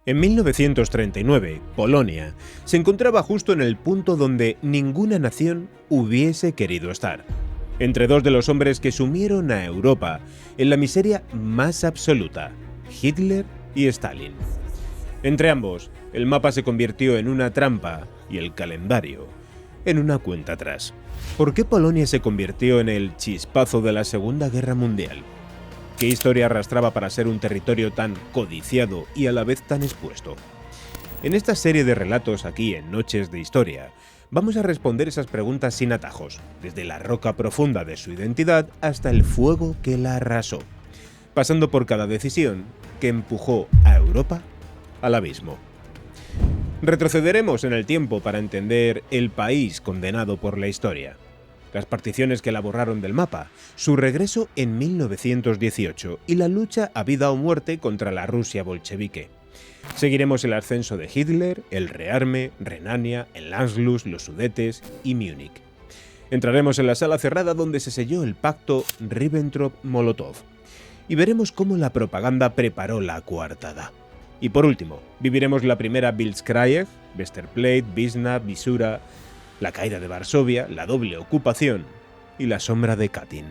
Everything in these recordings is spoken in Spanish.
En 1939, Polonia se encontraba justo en el punto donde ninguna nación hubiese querido estar, entre dos de los hombres que sumieron a Europa en la miseria más absoluta, Hitler y Stalin. Entre ambos, el mapa se convirtió en una trampa y el calendario en una cuenta atrás. ¿Por qué Polonia se convirtió en el chispazo de la Segunda Guerra Mundial? ¿Qué historia arrastraba para ser un territorio tan codiciado y a la vez tan expuesto? En esta serie de relatos aquí en Noches de Historia, vamos a responder esas preguntas sin atajos, desde la roca profunda de su identidad hasta el fuego que la arrasó, pasando por cada decisión que empujó a Europa al abismo. Retrocederemos en el tiempo para entender el país condenado por la historia, las particiones que la borraron del mapa, su regreso en 1918 y la lucha a vida o muerte contra la Rusia bolchevique. Seguiremos el ascenso de Hitler, el rearme, Renania, el Anschluss, los Sudetes y Múnich. Entraremos en la sala cerrada donde se selló el pacto Ribbentrop-Molotov y veremos cómo la propaganda preparó la coartada. Y por último, viviremos la primera Blitzkrieg, Westerplatte, Vísna, Visura, la caída de Varsovia, la doble ocupación y la sombra de Katyn.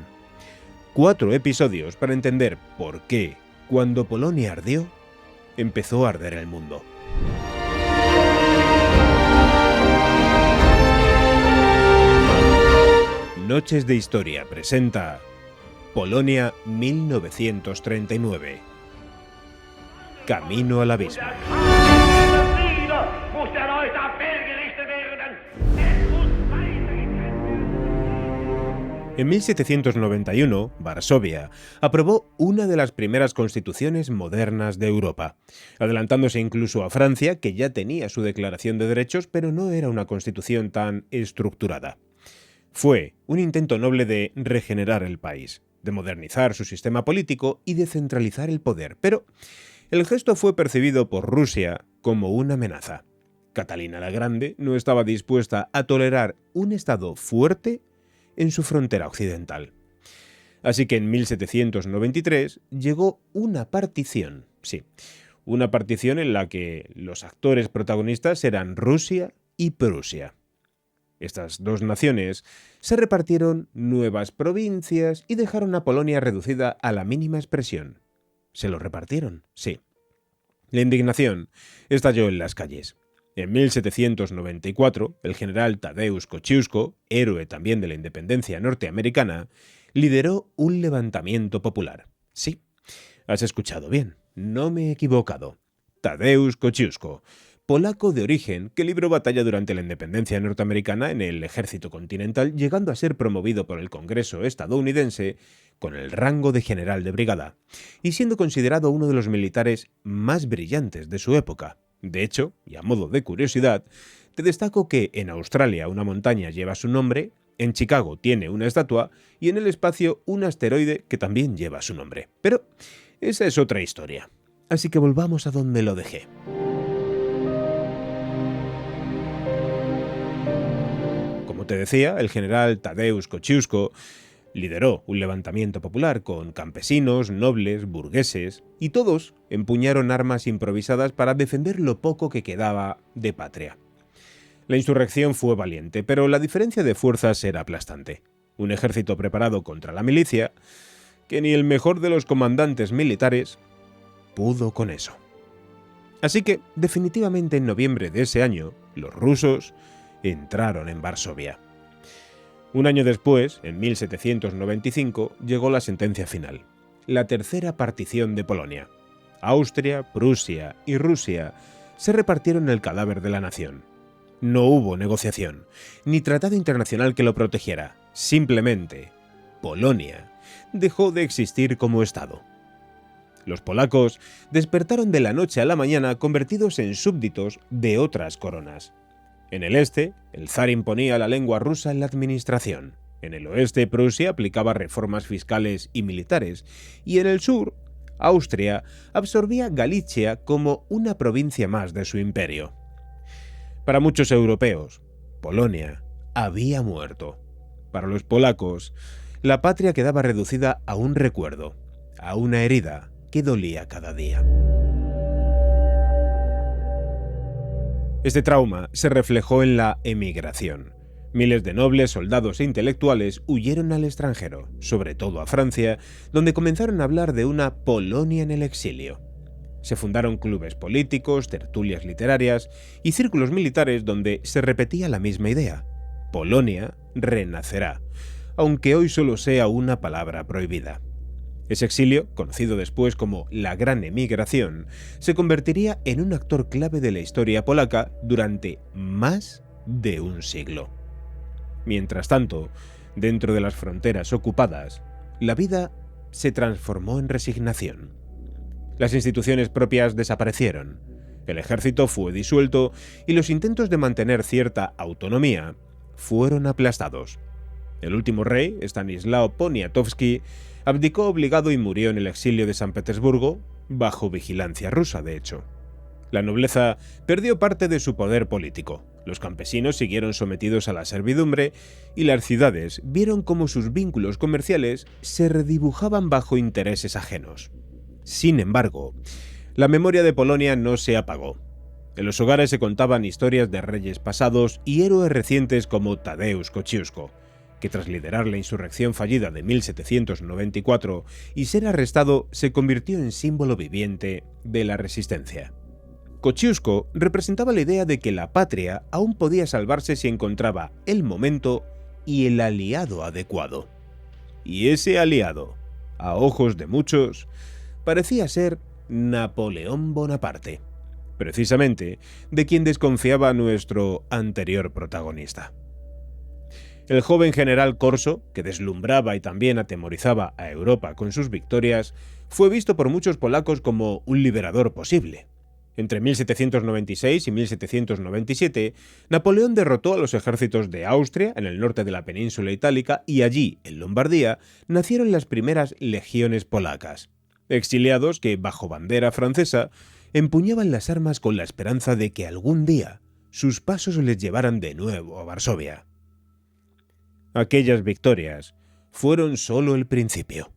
4 episodios para entender por qué, cuando Polonia ardió, empezó a arder el mundo. Noches de Historia presenta Polonia 1939. Camino al abismo. En 1791, Varsovia aprobó una de las primeras constituciones modernas de Europa, adelantándose incluso a Francia, que ya tenía su declaración de derechos, pero no era una constitución tan estructurada. Fue un intento noble de regenerar el país, de modernizar su sistema político y de centralizar el poder, pero el gesto fue percibido por Rusia como una amenaza. Catalina la Grande no estaba dispuesta a tolerar un Estado fuerte en su frontera occidental. Así que en 1793 llegó una partición, una partición en la que los actores protagonistas eran Rusia y Prusia. Estas dos naciones se repartieron nuevas provincias y dejaron a Polonia reducida a la mínima expresión. ¿Se lo repartieron? Sí. La indignación estalló en las calles. En 1794, el general Tadeusz Kościuszko, héroe también de la independencia norteamericana, lideró un levantamiento popular. Sí, has escuchado bien, no me he equivocado. Tadeusz Kościuszko, polaco de origen que libró batalla durante la independencia norteamericana en el ejército continental, llegando a ser promovido por el Congreso estadounidense con el rango de general de brigada, y siendo considerado uno de los militares más brillantes de su época. De hecho, y a modo de curiosidad, te destaco que en Australia una montaña lleva su nombre, en Chicago tiene una estatua y en el espacio un asteroide que también lleva su nombre. Pero esa es otra historia. Así que volvamos a donde lo dejé. Como te decía, el general Tadeusz Kościuszko lideró un levantamiento popular con campesinos, nobles, burgueses, y todos empuñaron armas improvisadas para defender lo poco que quedaba de patria. La insurrección fue valiente, pero la diferencia de fuerzas era aplastante. Un ejército preparado contra la milicia, que ni el mejor de los comandantes militares pudo con eso. Así que, definitivamente en noviembre de ese año, los rusos entraron en Varsovia. Un año después, en 1795, llegó la sentencia final, la tercera partición de Polonia. Austria, Prusia y Rusia se repartieron el cadáver de la nación. No hubo negociación, ni tratado internacional que lo protegiera. Simplemente, Polonia dejó de existir como Estado. Los polacos despertaron de la noche a la mañana convertidos en súbditos de otras coronas. En el este, el zar imponía la lengua rusa en la administración. En el oeste, Prusia aplicaba reformas fiscales y militares. Y en el sur, Austria absorbía Galicia como una provincia más de su imperio. Para muchos europeos, Polonia había muerto. Para los polacos, la patria quedaba reducida a un recuerdo, a una herida que dolía cada día. Este trauma se reflejó en la emigración. Miles de nobles, soldados e intelectuales huyeron al extranjero, sobre todo a Francia, donde comenzaron a hablar de una Polonia en el exilio. Se fundaron clubes políticos, tertulias literarias y círculos militares donde se repetía la misma idea: Polonia renacerá, aunque hoy solo sea una palabra prohibida. Ese exilio, conocido después como la Gran Emigración, se convertiría en un actor clave de la historia polaca durante más de un siglo. Mientras tanto, dentro de las fronteras ocupadas, la vida se transformó en resignación. Las instituciones propias desaparecieron, el ejército fue disuelto y los intentos de mantener cierta autonomía fueron aplastados. El último rey, Stanislao Poniatowski, abdicó obligado y murió en el exilio de San Petersburgo, bajo vigilancia rusa, de hecho. La nobleza perdió parte de su poder político, los campesinos siguieron sometidos a la servidumbre y las ciudades vieron cómo sus vínculos comerciales se redibujaban bajo intereses ajenos. Sin embargo, la memoria de Polonia no se apagó. En los hogares se contaban historias de reyes pasados y héroes recientes como Tadeusz Kościuszko, que tras liderar la insurrección fallida de 1794 y ser arrestado se convirtió en símbolo viviente de la resistencia. Kościuszko representaba la idea de que la patria aún podía salvarse si encontraba el momento y el aliado adecuado. Y ese aliado, a ojos de muchos, parecía ser Napoleón Bonaparte, precisamente de quien desconfiaba nuestro anterior protagonista. El joven general Corso, que deslumbraba y también atemorizaba a Europa con sus victorias, fue visto por muchos polacos como un liberador posible. Entre 1796 y 1797, Napoleón derrotó a los ejércitos de Austria en el norte de la península itálica y allí, en Lombardía, nacieron las primeras legiones polacas. Exiliados que, bajo bandera francesa, empuñaban las armas con la esperanza de que algún día sus pasos les llevaran de nuevo a Varsovia. Aquellas victorias fueron solo el principio.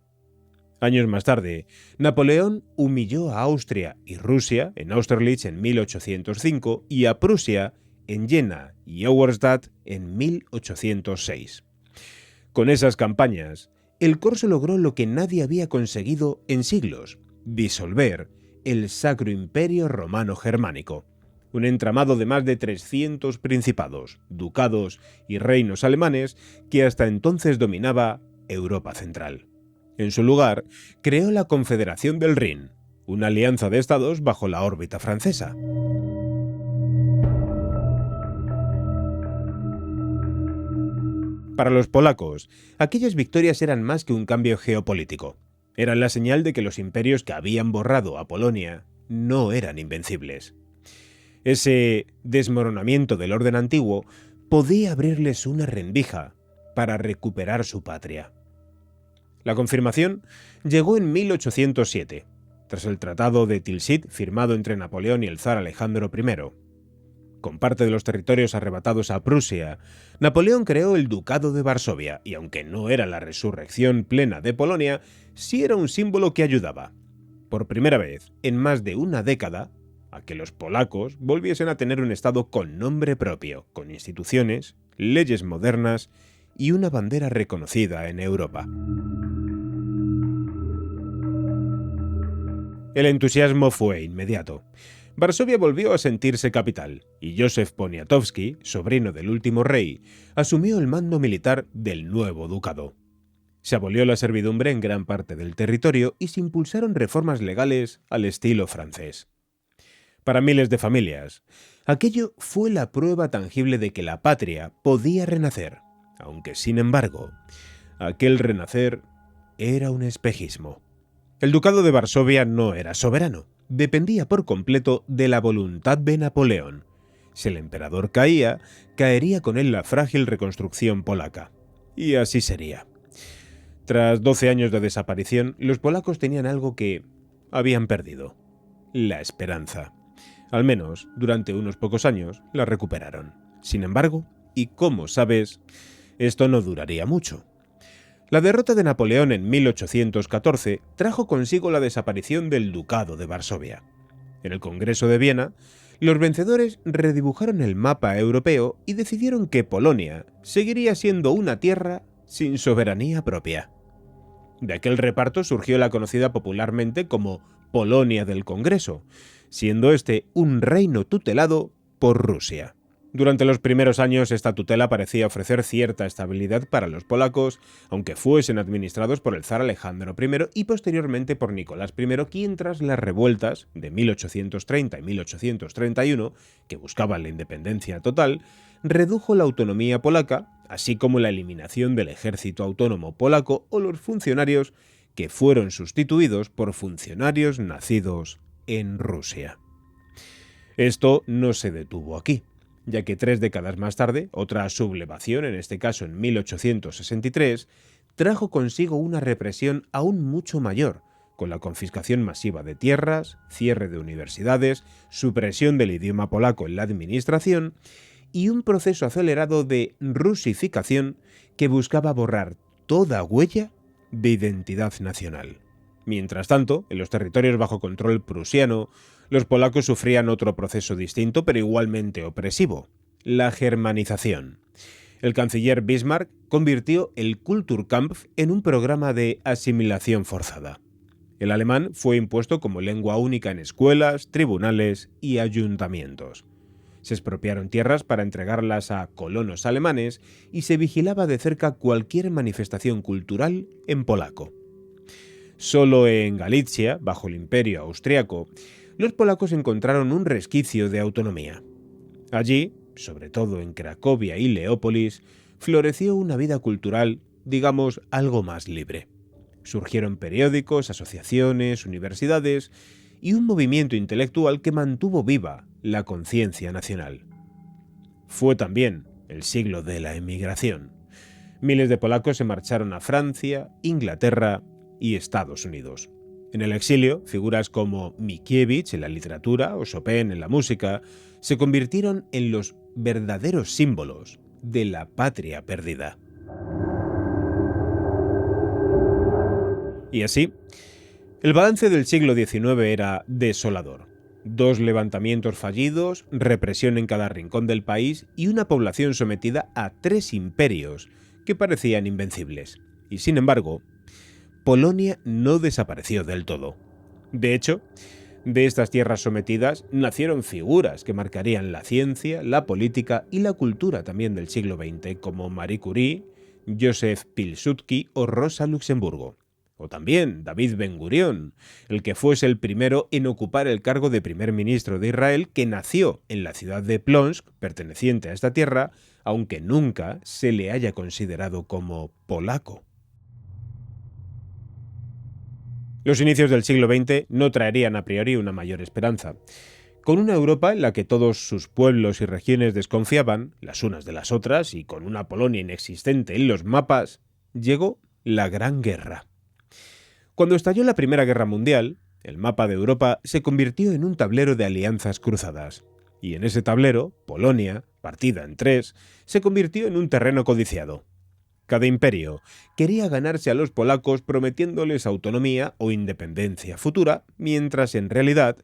Años más tarde, Napoleón humilló a Austria y Rusia en Austerlitz en 1805 y a Prusia en Jena y Auerstadt en 1806. Con esas campañas, el Corso logró lo que nadie había conseguido en siglos: disolver el Sacro Imperio Romano Germánico, un entramado de más de 300 principados, ducados y reinos alemanes que hasta entonces dominaba Europa Central. En su lugar, creó la Confederación del Rin, una alianza de estados bajo la órbita francesa. Para los polacos, aquellas victorias eran más que un cambio geopolítico. Eran la señal de que los imperios que habían borrado a Polonia no eran invencibles. Ese desmoronamiento del orden antiguo podía abrirles una rendija para recuperar su patria. La confirmación llegó en 1807, tras el Tratado de Tilsit firmado entre Napoleón y el zar Alejandro I. Con parte de los territorios arrebatados a Prusia, Napoleón creó el Ducado de Varsovia y aunque no era la resurrección plena de Polonia, sí era un símbolo que ayudaba, por primera vez en más de una década, a que los polacos volviesen a tener un estado con nombre propio, con instituciones, leyes modernas y una bandera reconocida en Europa. El entusiasmo fue inmediato. Varsovia volvió a sentirse capital, y Józef Poniatowski, sobrino del último rey, asumió el mando militar del nuevo ducado. Se abolió la servidumbre en gran parte del territorio y se impulsaron reformas legales al estilo francés. Para miles de familias, aquello fue la prueba tangible de que la patria podía renacer, aunque, sin embargo, aquel renacer era un espejismo. El ducado de Varsovia no era soberano, dependía por completo de la voluntad de Napoleón. Si el emperador caía, caería con él la frágil reconstrucción polaca. Y así sería. Tras 12 años de desaparición, los polacos tenían algo que habían perdido: la esperanza. Al menos, durante unos pocos años, la recuperaron. Sin embargo, y como sabes, esto no duraría mucho. La derrota de Napoleón en 1814 trajo consigo la desaparición del Ducado de Varsovia. En el Congreso de Viena, Los vencedores redibujaron el mapa europeo y decidieron que Polonia seguiría siendo una tierra sin soberanía propia. De aquel reparto surgió la conocida popularmente como Polonia del Congreso, siendo este un reino tutelado por Rusia. Durante los primeros años esta tutela parecía ofrecer cierta estabilidad para los polacos, aunque fuesen administrados por el zar Alejandro I y posteriormente por Nicolás I, quien tras las revueltas de 1830 y 1831, que buscaban la independencia total, redujo la autonomía polaca, así como la eliminación del ejército autónomo polaco o los funcionarios que fueron sustituidos por funcionarios nacidos en Rusia. Esto no se detuvo aquí, ya que 3 décadas más tarde, otra sublevación, en este caso en 1863, trajo consigo una represión aún mucho mayor, con la confiscación masiva de tierras, cierre de universidades, supresión del idioma polaco en la administración y un proceso acelerado de rusificación que buscaba borrar toda huella de identidad nacional. Mientras tanto, en los territorios bajo control prusiano, los polacos sufrían otro proceso distinto pero igualmente opresivo: la germanización. El canciller Bismarck convirtió el Kulturkampf en un programa de asimilación forzada. El alemán fue impuesto como lengua única en escuelas, tribunales y ayuntamientos. Se expropiaron tierras para entregarlas a colonos alemanes y se vigilaba de cerca cualquier manifestación cultural en polaco. Solo en Galicia, bajo el Imperio austriaco, los polacos encontraron un resquicio de autonomía. Allí, sobre todo en Cracovia y Leópolis, floreció una vida cultural, digamos, algo más libre. Surgieron periódicos, asociaciones, universidades y un movimiento intelectual que mantuvo viva la conciencia nacional. Fue también el siglo de la emigración. Miles de polacos se marcharon a Francia, Inglaterra y Estados Unidos. En el exilio, figuras como Mickiewicz en la literatura o Chopin en la música se convirtieron en los verdaderos símbolos de la patria perdida. Y así, el balance del siglo XIX era desolador. 2 levantamientos fallidos, represión en cada rincón del país y una población sometida a 3 imperios que parecían invencibles. Y sin embargo, Polonia no desapareció del todo. De hecho, de estas tierras sometidas nacieron figuras que marcarían la ciencia, la política y la cultura también del siglo XX, como Marie Curie, Józef Pilsudski o Rosa Luxemburgo. O también David Ben-Gurión, el que fuese el primero en ocupar el cargo de primer ministro de Israel, que nació en la ciudad de Plonsk, perteneciente a esta tierra, aunque nunca se le haya considerado como polaco. Los inicios del siglo XX no traerían a priori una mayor esperanza. Con una Europa en la que todos sus pueblos y regiones desconfiaban, las unas de las otras, y con una Polonia inexistente en los mapas, llegó la Gran Guerra. Cuando estalló la Primera Guerra Mundial, el mapa de Europa se convirtió en un tablero de alianzas cruzadas. Y en ese tablero, Polonia, partida en 3, se convirtió en un terreno codiciado. Cada imperio quería ganarse a los polacos prometiéndoles autonomía o independencia futura, mientras en realidad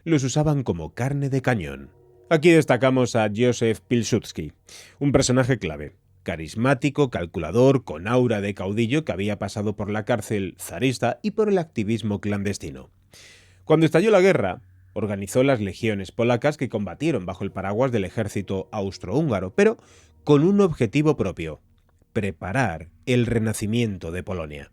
los usaban como carne de cañón. Aquí destacamos a Józef Pilsudski, un personaje clave, carismático, calculador, con aura de caudillo que había pasado por la cárcel zarista y por el activismo clandestino. Cuando estalló la guerra, organizó las legiones polacas que combatieron bajo el paraguas del ejército austrohúngaro, pero con un objetivo propio: preparar el renacimiento de Polonia.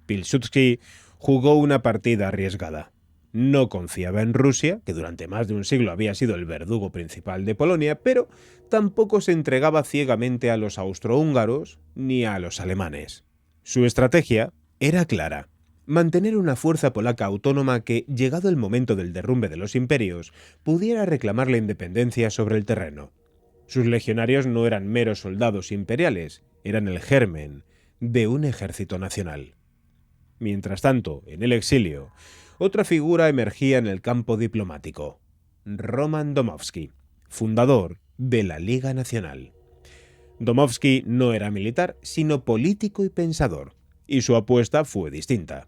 Pilsudski jugó una partida arriesgada. No confiaba en Rusia, que durante más de un siglo había sido el verdugo principal de Polonia, pero tampoco se entregaba ciegamente a los austrohúngaros ni a los alemanes. Su estrategia era clara: mantener una fuerza polaca autónoma que, llegado el momento del derrumbe de los imperios, pudiera reclamar la independencia sobre el terreno. Sus legionarios no eran meros soldados imperiales, eran el germen de un ejército nacional. Mientras tanto, en el exilio, otra figura emergía en el campo diplomático: Roman Dmowski, fundador de la Liga Nacional. Dmowski no era militar, sino político y pensador, y su apuesta fue distinta: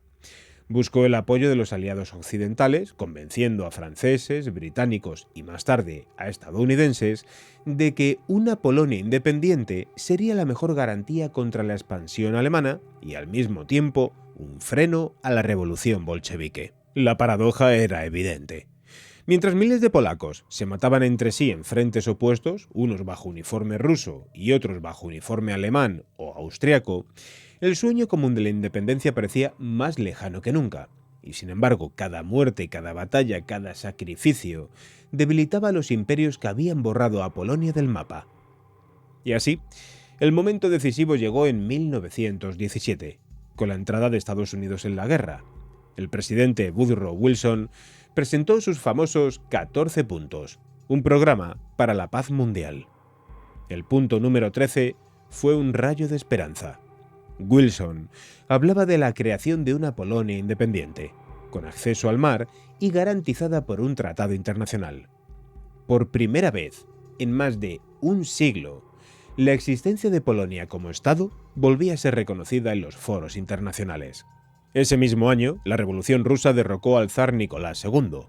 Buscó el apoyo de los aliados occidentales, convenciendo a franceses, británicos y más tarde a estadounidenses de que una Polonia independiente sería la mejor garantía contra la expansión alemana y al mismo tiempo un freno a la revolución bolchevique. La paradoja era evidente. Mientras miles de polacos se mataban entre sí en frentes opuestos, unos bajo uniforme ruso y otros bajo uniforme alemán o austriaco, el sueño común de la independencia parecía más lejano que nunca. Y sin embargo, cada muerte, cada batalla, cada sacrificio debilitaba a los imperios que habían borrado a Polonia del mapa. Y así, el momento decisivo llegó en 1917, con la entrada de Estados Unidos en la guerra. El presidente Woodrow Wilson presentó sus famosos 14 puntos, un programa para la paz mundial. El punto número 13 fue un rayo de esperanza. Wilson hablaba de la creación de una Polonia independiente, con acceso al mar y garantizada por un tratado internacional. Por primera vez en más de un siglo, la existencia de Polonia como Estado volvía a ser reconocida en los foros internacionales. Ese mismo año, la Revolución Rusa derrocó al zar Nicolás II.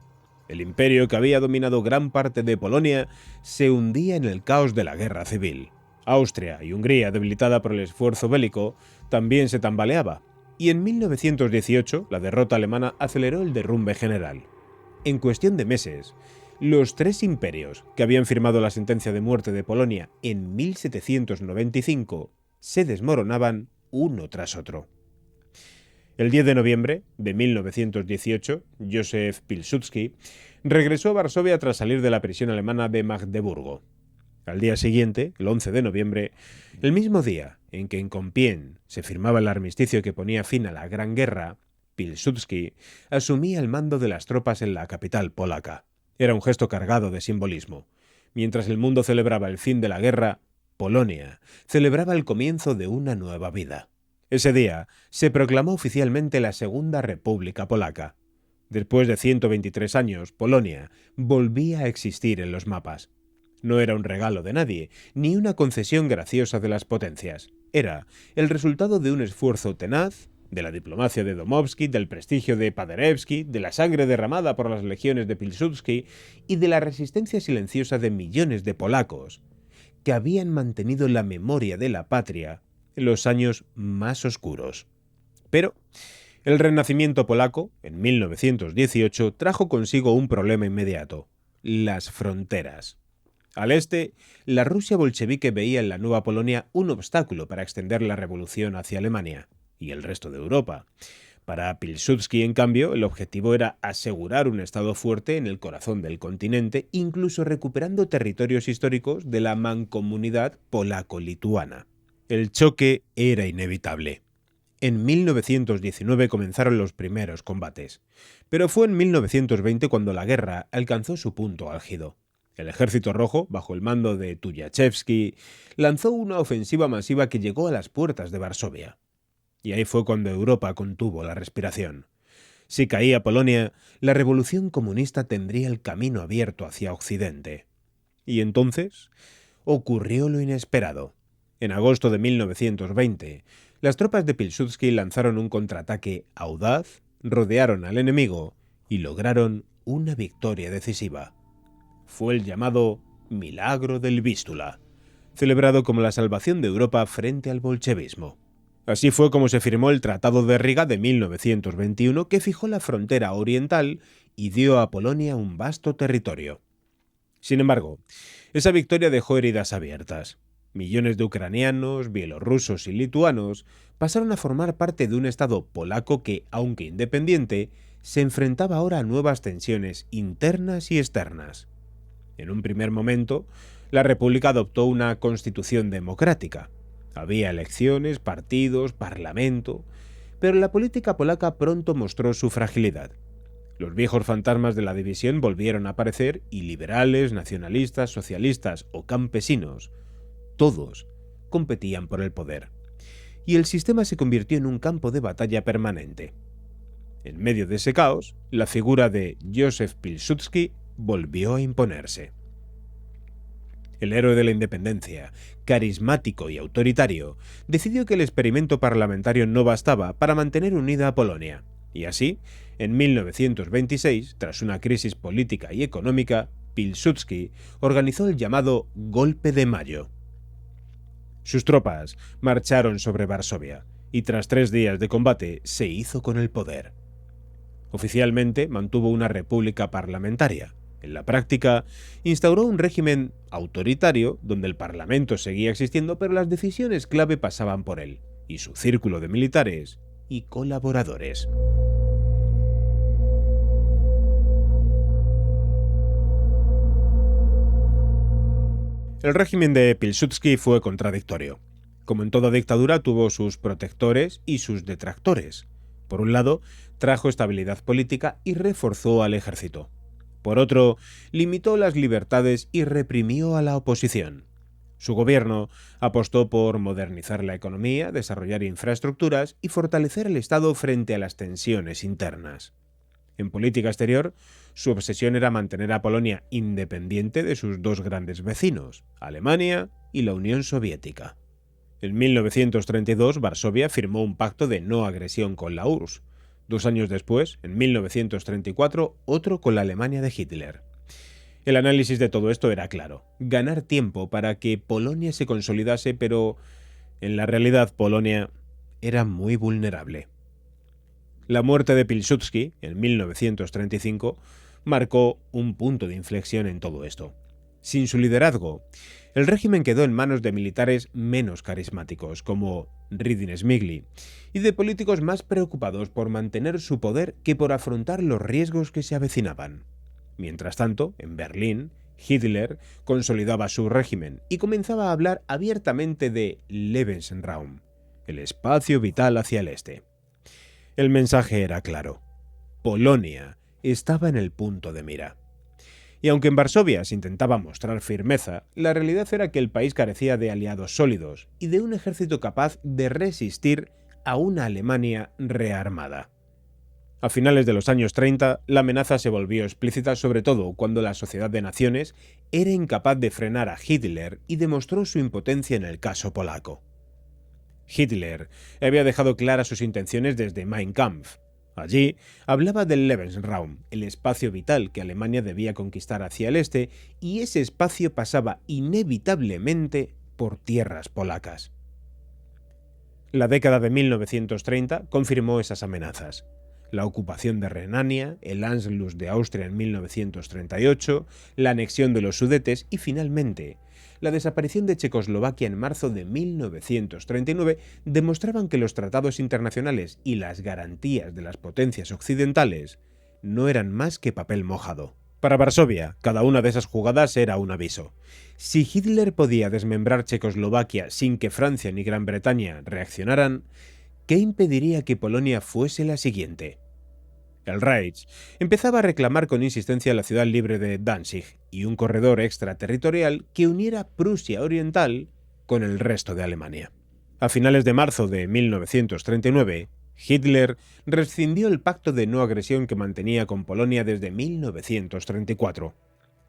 El imperio que había dominado gran parte de Polonia se hundía en el caos de la guerra civil. Austria y Hungría, debilitada por el esfuerzo bélico, también se tambaleaba, y en 1918 la derrota alemana aceleró el derrumbe general. En cuestión de meses, los tres imperios que habían firmado la sentencia de muerte de Polonia en 1795 se desmoronaban uno tras otro. El 10 de noviembre de 1918, Józef Pilsudski regresó a Varsovia tras salir de la prisión alemana de Magdeburgo. Al día siguiente, el 11 de noviembre, el mismo día en que en Compiègne se firmaba el armisticio que ponía fin a la Gran Guerra, Pilsudski asumía el mando de las tropas en la capital polaca. Era un gesto cargado de simbolismo. Mientras el mundo celebraba el fin de la guerra, Polonia celebraba el comienzo de una nueva vida. Ese día se proclamó oficialmente la Segunda República Polaca. Después de 123 años, Polonia volvía a existir en los mapas. No era un regalo de nadie, ni una concesión graciosa de las potencias. Era el resultado de un esfuerzo tenaz, de la diplomacia de Dmowski, del prestigio de Paderewski, de la sangre derramada por las legiones de Pilsudski y de la resistencia silenciosa de millones de polacos que habían mantenido la memoria de la patria en los años más oscuros. Pero el renacimiento polaco, en 1918, trajo consigo un problema inmediato: las fronteras. Al este, la Rusia bolchevique veía en la nueva Polonia un obstáculo para extender la revolución hacia Alemania y el resto de Europa. Para Pilsudski, en cambio, el objetivo era asegurar un estado fuerte en el corazón del continente, incluso recuperando territorios históricos de la mancomunidad polaco-lituana. El choque era inevitable. En 1919 comenzaron los primeros combates, pero fue en 1920 cuando la guerra alcanzó su punto álgido. El Ejército Rojo, bajo el mando de Tukhachevsky, lanzó una ofensiva masiva que llegó a las puertas de Varsovia. Y ahí fue cuando Europa contuvo la respiración. Si caía Polonia, la revolución comunista tendría el camino abierto hacia Occidente. Y entonces ocurrió lo inesperado. En agosto de 1920, las tropas de Pilsudski lanzaron un contraataque audaz, rodearon al enemigo y lograron una victoria decisiva. Fue el llamado Milagro del Vístula, celebrado como la salvación de Europa frente al bolchevismo. Así fue como se firmó el Tratado de Riga de 1921, que fijó la frontera oriental y dio a Polonia un vasto territorio. Sin embargo, esa victoria dejó heridas abiertas. Millones de ucranianos, bielorrusos y lituanos pasaron a formar parte de un Estado polaco que, aunque independiente, se enfrentaba ahora a nuevas tensiones internas y externas. En un primer momento, la República adoptó una constitución democrática. Había elecciones, partidos, parlamento, pero la política polaca pronto mostró su fragilidad. Los viejos fantasmas de la división volvieron a aparecer y liberales, nacionalistas, socialistas o campesinos, todos competían por el poder. Y el sistema se convirtió en un campo de batalla permanente. En medio de ese caos, la figura de Józef Pilsudski volvió a imponerse. El héroe de la independencia, carismático y autoritario, decidió que el experimento parlamentario no bastaba para mantener unida a Polonia. Y así, en 1926, tras una crisis política y económica, Pilsudski organizó el llamado Golpe de Mayo. Sus tropas marcharon sobre Varsovia y tras 3 días de combate se hizo con el poder. Oficialmente mantuvo una república parlamentaria. En la práctica, instauró un régimen autoritario donde el parlamento seguía existiendo, pero las decisiones clave pasaban por él y su círculo de militares y colaboradores. El régimen de Pilsudski fue contradictorio. Como en toda dictadura, tuvo sus protectores y sus detractores. Por un lado, trajo estabilidad política y reforzó al ejército. Por otro, limitó las libertades y reprimió a la oposición. Su gobierno apostó por modernizar la economía, desarrollar infraestructuras y fortalecer el Estado frente a las tensiones internas. En política exterior, su obsesión era mantener a Polonia independiente de sus dos grandes vecinos, Alemania y la Unión Soviética. En 1932, Varsovia firmó un pacto de no agresión con la URSS. 2 años después, en 1934, otro con la Alemania de Hitler. El análisis de todo esto era claro: ganar tiempo para que Polonia se consolidase, pero en la realidad Polonia era muy vulnerable. La muerte de Pilsudski, en 1935, marcó un punto de inflexión en todo esto. Sin su liderazgo, el régimen quedó en manos de militares menos carismáticos, como Rydin Śmigły, y de políticos más preocupados por mantener su poder que por afrontar los riesgos que se avecinaban. Mientras tanto, en Berlín, Hitler consolidaba su régimen y comenzaba a hablar abiertamente de Lebensraum, el espacio vital hacia el este. El mensaje era claro: Polonia estaba en el punto de mira. Y aunque en Varsovia se intentaba mostrar firmeza, la realidad era que el país carecía de aliados sólidos y de un ejército capaz de resistir a una Alemania rearmada. A finales de los años 30, la amenaza se volvió explícita, sobre todo cuando la Sociedad de Naciones era incapaz de frenar a Hitler y demostró su impotencia en el caso polaco. Hitler había dejado claras sus intenciones desde Mein Kampf. Allí hablaba del Lebensraum, el espacio vital que Alemania debía conquistar hacia el este, y ese espacio pasaba inevitablemente por tierras polacas. La década de 1930 confirmó esas amenazas. La ocupación de Renania, el Anschluss de Austria en 1938, la anexión de los Sudetes y, finalmente, la desaparición de Checoslovaquia en marzo de 1939 demostraban que los tratados internacionales y las garantías de las potencias occidentales no eran más que papel mojado. Para Varsovia, cada una de esas jugadas era un aviso. Si Hitler podía desmembrar Checoslovaquia sin que Francia ni Gran Bretaña reaccionaran, ¿qué impediría que Polonia fuese la siguiente? El Reich empezaba a reclamar con insistencia la ciudad libre de Danzig y un corredor extraterritorial que uniera Prusia Oriental con el resto de Alemania. A finales de marzo de 1939, Hitler rescindió el pacto de no agresión que mantenía con Polonia desde 1934.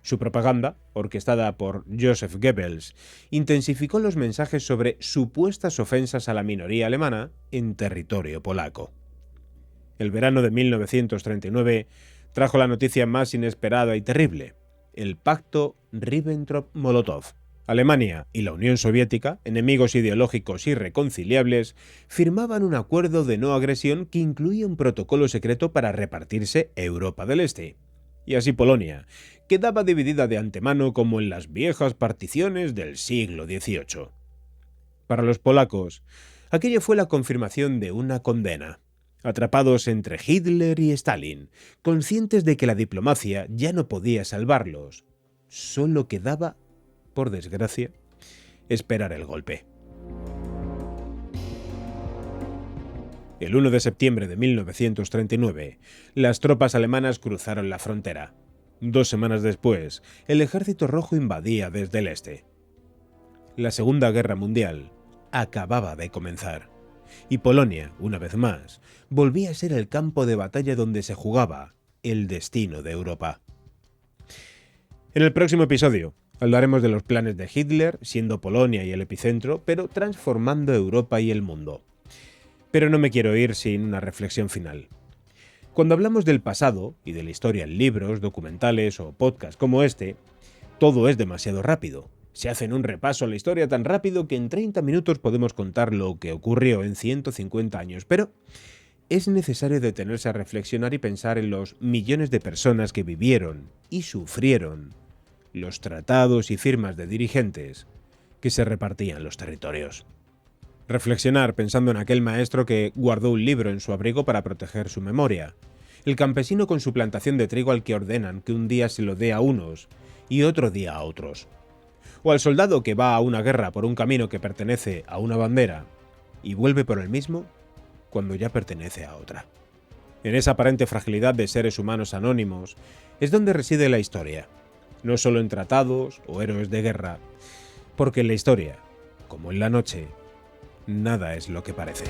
Su propaganda, orquestada por Joseph Goebbels, intensificó los mensajes sobre supuestas ofensas a la minoría alemana en territorio polaco. El verano de 1939 trajo la noticia más inesperada y terrible: el pacto Ribbentrop-Molotov. Alemania y la Unión Soviética, enemigos ideológicos irreconciliables, firmaban un acuerdo de no agresión que incluía un protocolo secreto para repartirse Europa del Este. Y así Polonia quedaba dividida de antemano como en las viejas particiones del siglo XVIII. Para los polacos, aquello fue la confirmación de una condena. Atrapados entre Hitler y Stalin, conscientes de que la diplomacia ya no podía salvarlos, solo quedaba, por desgracia, esperar el golpe. El 1 de septiembre de 1939, las tropas alemanas cruzaron la frontera. 2 semanas después, el Ejército Rojo invadía desde el este. La Segunda Guerra Mundial acababa de comenzar. Y Polonia, una vez más, volvía a ser el campo de batalla donde se jugaba el destino de Europa. En el próximo episodio hablaremos de los planes de Hitler, siendo Polonia y el epicentro, pero transformando Europa y el mundo. Pero no me quiero ir sin una reflexión final. Cuando hablamos del pasado y de la historia en libros, documentales o podcasts como este, todo es demasiado rápido. Se hacen un repaso a la historia tan rápido que en 30 minutos podemos contar lo que ocurrió en 150 años, pero es necesario detenerse a reflexionar y pensar en los millones de personas que vivieron y sufrieron los tratados y firmas de dirigentes que se repartían los territorios. Reflexionar pensando en aquel maestro que guardó un libro en su abrigo para proteger su memoria, el campesino con su plantación de trigo al que ordenan que un día se lo dé a unos y otro día a otros, o al soldado que va a una guerra por un camino que pertenece a una bandera y vuelve por el mismo cuando ya pertenece a otra. En esa aparente fragilidad de seres humanos anónimos es donde reside la historia, no solo en tratados o héroes de guerra, porque en la historia, como en la noche, nada es lo que parece.